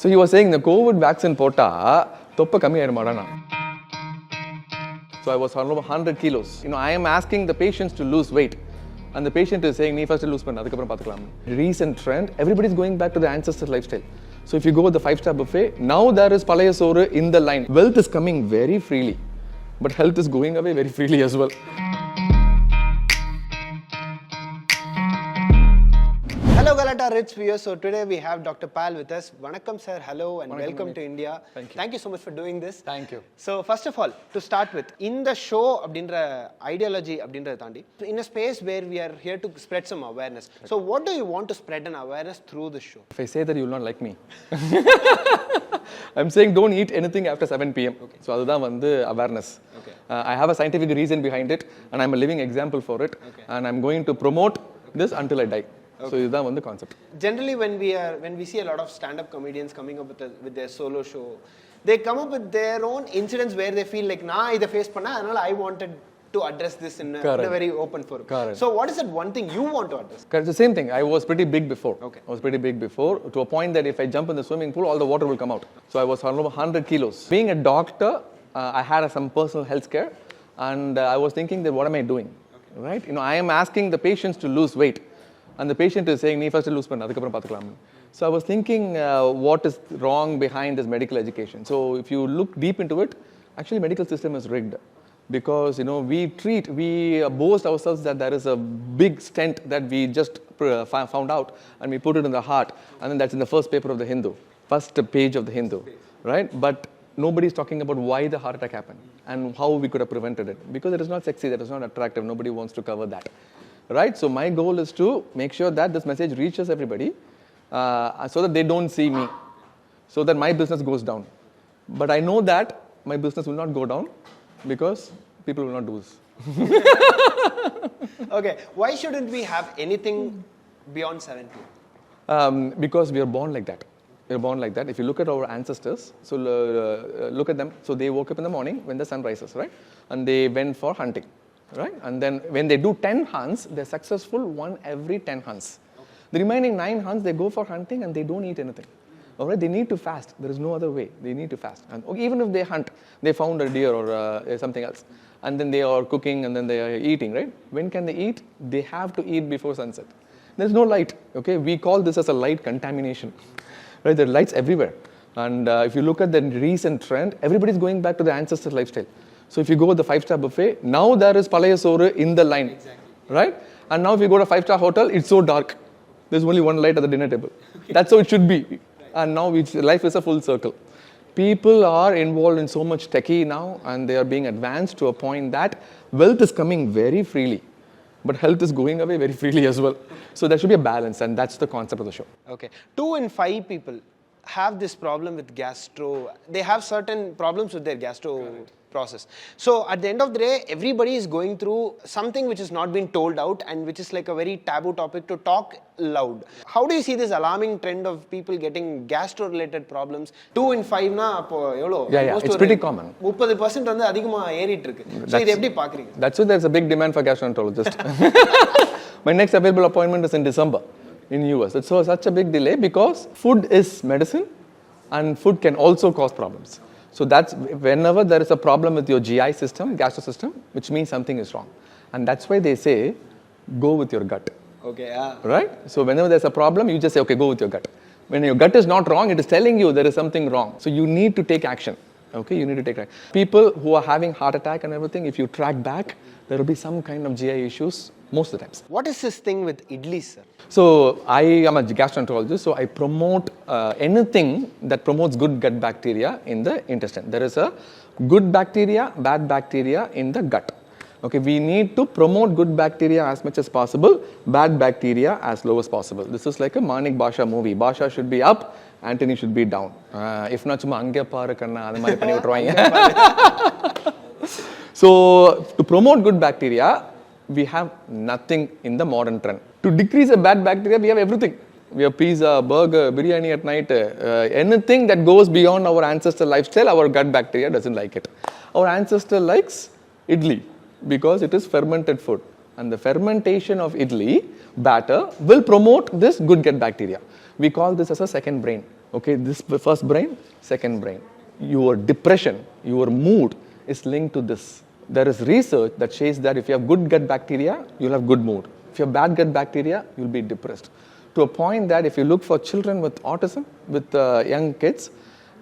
So he was saying the COVID vaccine pota toppa kammi aayirumada. So I was 100 kilos. I am asking the patients to lose weight. And the patient is saying, nee first lose panna, adukapram paathukalam. Recent trend, everybody is going back to the ancestor lifestyle. So if you go with the 5-star buffet, now there is palaya soru in the line. Wealth is coming very freely, but health is going away very freely as well. Hello Galatta Ritz viewers. So today we have Dr. Pal with us. Vanakkam sir, hello and welcome to India. Thank you so much for doing this. Thank you. So first of all, to start with, in the show abdindra ideology abdindra thandi, in a space where we are here to spread some awareness. So what do you want to spread an awareness through the show? If I say that, you will not like me. I'm saying don't eat anything after 7 p.m. Okay. So that's the awareness. Okay. I have a scientific reason behind it, and I'm a living example for it. Okay. And I'm going to promote this until I die. Okay. So that's the concept. Generally, when we see a lot of stand-up comedians coming up with their solo show, they come up with their own incidents where they feel like, nah, I face panna, and I wanted to address this in a very open forum. Correct. So what is that one thing you want to address? Correct. The same thing. I was pretty big before. Okay. I was pretty big before, to a point that if I jump in the swimming pool, all the water will come out. So I was 100 kilos. Being a doctor, I had some personal health care, and I was thinking that what am I doing? Okay. Right? I am asking the patients to lose weight. And the patient is saying, nee first lose panna, adukapram paathukalam. So I was thinking, what is wrong behind this medical education? So if you look deep into it, actually medical system is rigged. Because, we boast ourselves that there is a big stent that we just found out, and we put it in the heart, and then that's in the first paper of the Hindu, first page of the Hindu, right? But nobody is talking about why the heart attack happened and how we could have prevented it. Because it is not sexy, that is not attractive, nobody wants to cover that. Right? So my goal is to make sure that this message reaches everybody so that they don't see me, so that my business goes down. But I know that my business will not go down because people will not do this. Okay, why shouldn't we have anything beyond 7 p.m.? Because we are born like that. We are born like that. If you look at our ancestors, so look at them. So they woke up in the morning when the sun rises, right? And they went for hunting. Right? And then when they do 10 hunts, they're successful one every 10 hunts. Okay. The remaining 9 hunts, they go for hunting and they don't eat anything. All right? They need to fast. There is no other way. They need to fast. And even if they hunt, they found a deer or something else, and then they are cooking and then they are eating, right? When can they eat? They have to eat before sunset. There's no light. Okay? We call this as a light contamination. Right? There are lights everywhere. And if you look at the recent trend, everybody's going back to the ancestor lifestyle. So if you go with the 5-star buffet, now there is palaya soru in the line, exactly. Right? And now if you go to a 5-star hotel, it's so dark. There's only one light at the dinner table. Okay. That's how it should be. Right. And now life is a full circle. People are involved in so much techie now, and they are being advanced to a point that wealth is coming very freely, but health is going away very freely as well. So there should be a balance, and that's the concept of the show. Okay. 2 in 5 people have this problem with they have certain problems with their gastro process. So at the end of the day, everybody is going through something which is not being told out and which is like a very taboo topic to talk loud. How do you see this alarming trend of people getting gastro-related problems? 2 in 5 na appo yeah, it's pretty common. 30% வந்து அதிகமா ஏறிட்டு இருக்கு. So இது எப்படி பாக்குறீங்க? That's why there's a big demand for gastroenterologist. My next available appointment is in December in US. It's such a big delay because food is medicine and food can also cause problems. So that's whenever there is a problem with your GI system, gastro system, which means something is wrong. And that's why they say, go with your gut. Okay, yeah. Right? So whenever there's a problem, you just say, okay, go with your gut. When your gut is not wrong, it is telling you there is something wrong. So you need to take action. Okay, you need to take action. People who are having heart attack and everything, if you track back, there will be some kind of GI issues most of the times. What is this thing with idli, sir? So I am a gastroenterologist, so I promote anything that promotes good gut bacteria in the intestine. There is a good bacteria, bad bacteria in the gut. Okay, we need to promote good bacteria as much as possible, bad bacteria as low as possible. This is like a Manik Basha movie. Basha should be up, Antony should be down. If not, chuma ange paaru kanna adu mari panni vitruvaanga. So to promote good bacteria, we have nothing in the modern trend. To decrease a bad bacteria, we have everything. We have pizza, burger, biryani at night, anything that goes beyond our ancestor lifestyle, our gut bacteria doesn't like it. Our ancestor likes idli because it is fermented food. And the fermentation of idli batter will promote this good gut bacteria. We call this as a second brain. Okay, this first brain, second brain. Your depression, your mood is linked to this. There is research that says that if you have good gut bacteria, you'll have good mood. If you have bad gut bacteria, you'll be depressed. To a point that if you look for children with autism, with young kids,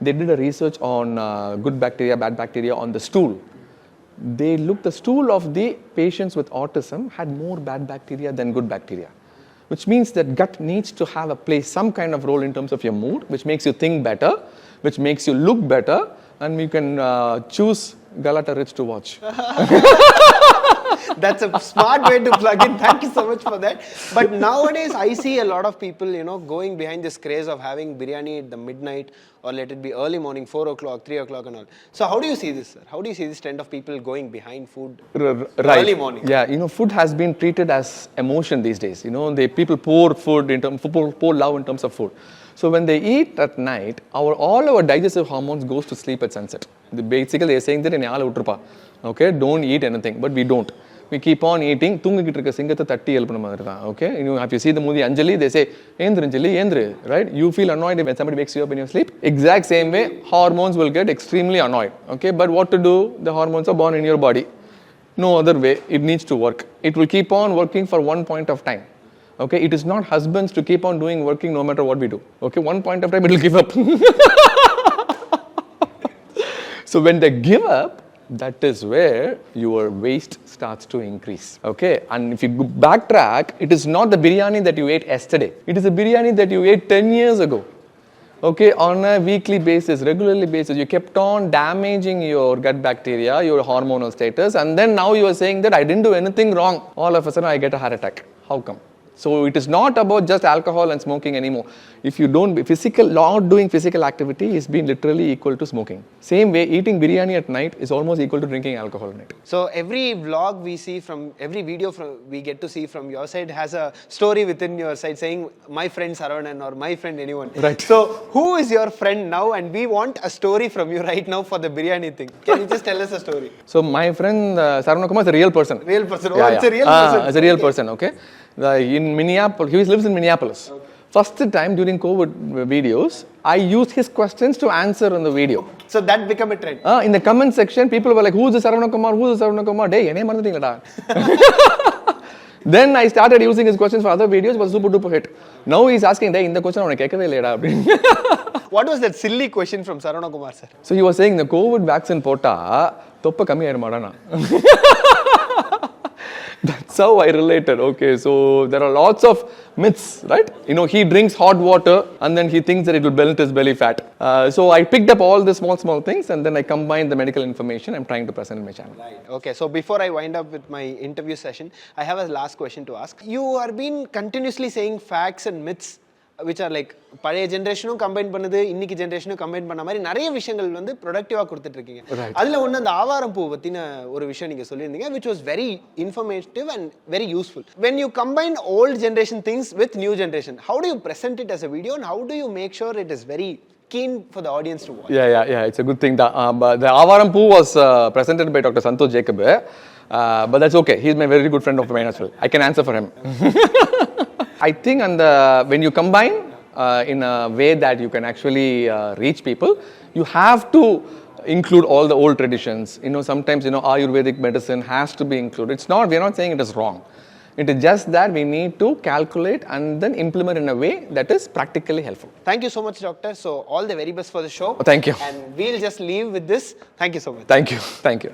they did a research on good bacteria, bad bacteria on the stool. They looked, the stool of the patients with autism had more bad bacteria than good bacteria, which means that gut needs to have a place, some kind of role in terms of your mood, which makes you think better, which makes you look better, and we can choose Galatta Ritz to watch. That's a smart way to plug in. Thank you so much for that. But nowadays, I see a lot of people, going behind this craze of having biryani at the midnight, or let it be early morning, 4 o'clock, 3 o'clock and all. So how do you see this, sir? How do you see this trend of people going behind food early morning? Yeah, food has been treated as emotion these days. People pour love in terms of food. So when they eat at night, all our digestive hormones goes to sleep at sunset. Basically, they're saying that, okay, don't eat anything, but we don't. We keep on eating. Okay, if you see the movie Anjali, they say, Endru, right? You feel annoyed when somebody wakes you up in your sleep. Exact same way, hormones will get extremely annoyed. Okay, but what to do? The hormones are born in your body. No other way. It needs to work. It will keep on working for one point of time. Okay, it is not husbands to keep on working no matter what we do. Okay, one point of time it will give up. So when they give up, that is where your waste starts to increase. Okay, and if you backtrack, it is not the biryani that you ate yesterday. It is a biryani that you ate 10 years ago. Okay, on a weekly basis, regularly basis, you kept on damaging your gut bacteria, your hormonal status, and then now you are saying that I didn't do anything wrong. All of a sudden I get a heart attack. How come? So it is not about just alcohol and smoking anymore. If you don't not doing physical activity is being literally equal to smoking. Same way, eating biryani at night is almost equal to drinking alcohol at night. So every vlog we see every video we get to see from your side has a story within your side saying, my friend Saravanan or my friend anyone. Right. So who is your friend now? And we want a story from you right now for the biryani thing. Can you just tell us a story? So my friend Saravanan Kumar is a real person. Real person. Oh, yeah, it's a real person. It's a real person, okay. In Minneapolis, he lives in Minneapolis. Okay. First time during COVID videos, I used his questions to answer in the video. So that became a trend. In the comment section, people were like, who's the Saravanan Kumar? Who's the Saravanan Kumar? Hey, Then I started using his questions for other videos, but super duper hit. Now he's asking, hey, in the question, what was that silly question from Saravanan Kumar, sir? So he was saying, the COVID vaccine pota, toppa kami ayirumadana. That's how I related. Okay, so there are lots of myths, right? He drinks hot water and then he thinks that it will melt his belly fat. So I picked up all the small things and then I combined the medical information I'm trying to present in my channel. Right. Okay, so before I wind up with my interview session, I have a last question to ask. You have been continuously saying facts and myths which are like பழைய ஜெனரேஷனும் combine பண்ணுது, இன்னைக்கு ஜெனரேஷனும் combine பண்ண மாதிரி நிறைய விஷயங்கள் வந்து ப்ரொடக்டிவாக கொடுத்துட்டு இருக்கீங்க. அதில் ஒன்று அந்த ஆவாரம் பூ பற்றின ஒரு விஷயம் நீங்கள் சொல்லியிருந்தீங்க, which was very informative and very useful. When you combine old generation things with new generation, how do you present it as a video and how do you make sure it is very keen for the audience to watch? Yeah, it's a good thing. The Avaram Poo was presented by Dr. Santosh Jacob, but that's okay. He's my very good friend of mine as well. I can answer for him. I think when you combine in a way that you can actually reach people, you have to include all the old traditions. Sometimes Ayurvedic medicine has to be included. We're not saying it is wrong. It is just that we need to calculate and then implement in a way that is practically helpful. Thank you so much, doctor. So all the very best for the show. Thank you. And we'll just leave with this. Thank you so much. Thank you. Thank you.